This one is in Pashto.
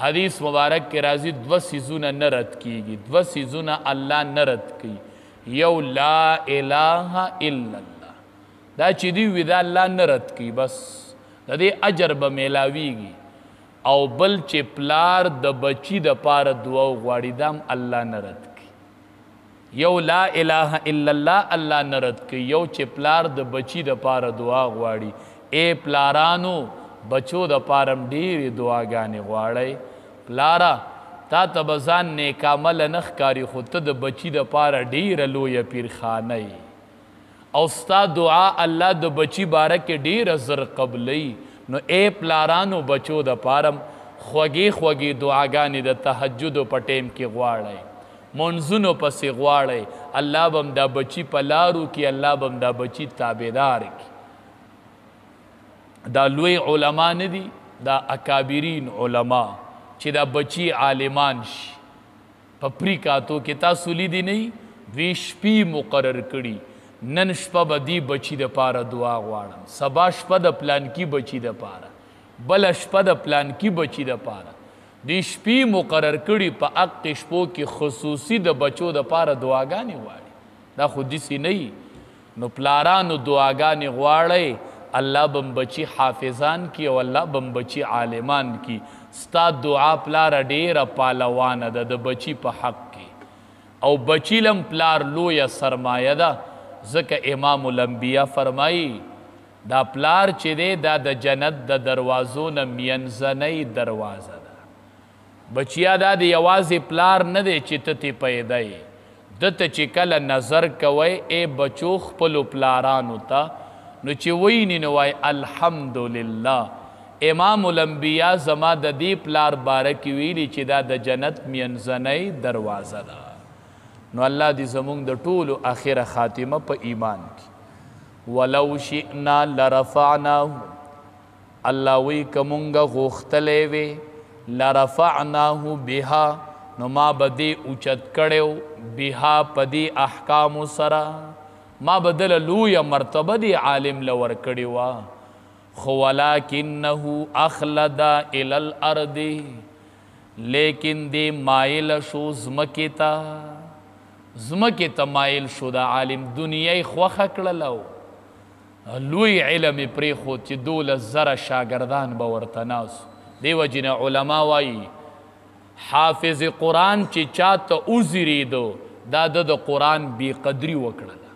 حدیث مبارک کې راځي دو سیزونه نه رد کیږي، دو سیزونه الله نه رد کوي. یو لا اله الا الله، دا چې دی وي دا الله نه رد کوي، بس د دې اجر به میلاویږي. او بل چې پلار د بچی د پاره دعا غواړي دا هم الله نه رد کوي. یو لا اله الا الله الله نه رد کوي، یو چې پلار د بچی د پاره دعا غواړي. اے پلارانو بچو د پارم ډېرې دعاګانې غواړئ. پلاره تا ته به ځان نیک عمله نه ښکاري، خو ته د بچي دپاره ډېره لویه پیرخانه یې، او ستا دعا الله د بچي باره کې ډېره زر قبلوي. نو اے پلارانو بچو دپاره خوږې خوږې دعاګانې د تهجدو په ټیم کې غواړئ، منځونو پسې غواړئ. الله به هم دا بچي په لارو کې، الله به هم دا بچي تابعدار کړي. دا لوی علما نه دي، دا اکابرین علما چې دا بچی عالمان شي. په پریکاتو کې تاسو لیدي نه دوی شپې مقرر کړي، نن شپه به دې بچي دپاره دعا غواړم، سبا شپه د پلانکي بچي دپاره، بله شپه د پلانکي بچي دپاره. دې شپې مقرر کړي، په هغې شپو کې خصوصي د بچو دپاره دعاګانې غواړي. دا خو داسې نه وي. نو پلارانو دعاګانې غواړئ، الله بم بچی حافظان کی او الله بم بچی عالمان کی. ستا دعا پلار ډیره پالوانه ده د بچی په حق کې، او بچی لم پلار لویه سرمایه ده. ځکه امام الانبیا فرمایي دا پلار چې دی دا د جنت د دروازو نه منځنۍ دروازه ده. بچیا دا د یوازې پلار نه دی چې ته ترې پیدا یې، ده ته چې کله نظر کوئ ای بچو خپلو پلارانو ته، نو چې ویني نو وای الحمدلله. امام الانبیا زما د دې پلار باره کې ویلي چې دا د جنت منځنۍ دروازه ده. نو الله دې زمونږ د ټولو آخره خاتمه په ایمان کې. ولو شئنا لرفعناه، الله وی که مونږه غوښتلی وې لرفعناه بها، نو ما به دې اوچت کړی بها په دې احکامو سره، ما بدل لویه مرتبه دی عالم لور کړی وه. خو ولکنه اخلد الی الارض، لیکن دی مایل شو ځمکې ته، ځمکې ته مایل شو. دا عالم دنیا یې خوښه کړله، لوی علم یې پرېښود چې 12,000 شاګردان به ورته ناست. دې وجې نه علما وایي حافظ قرآن چې چاته وزیرېدو دا د قرآن بې قدري وکړله.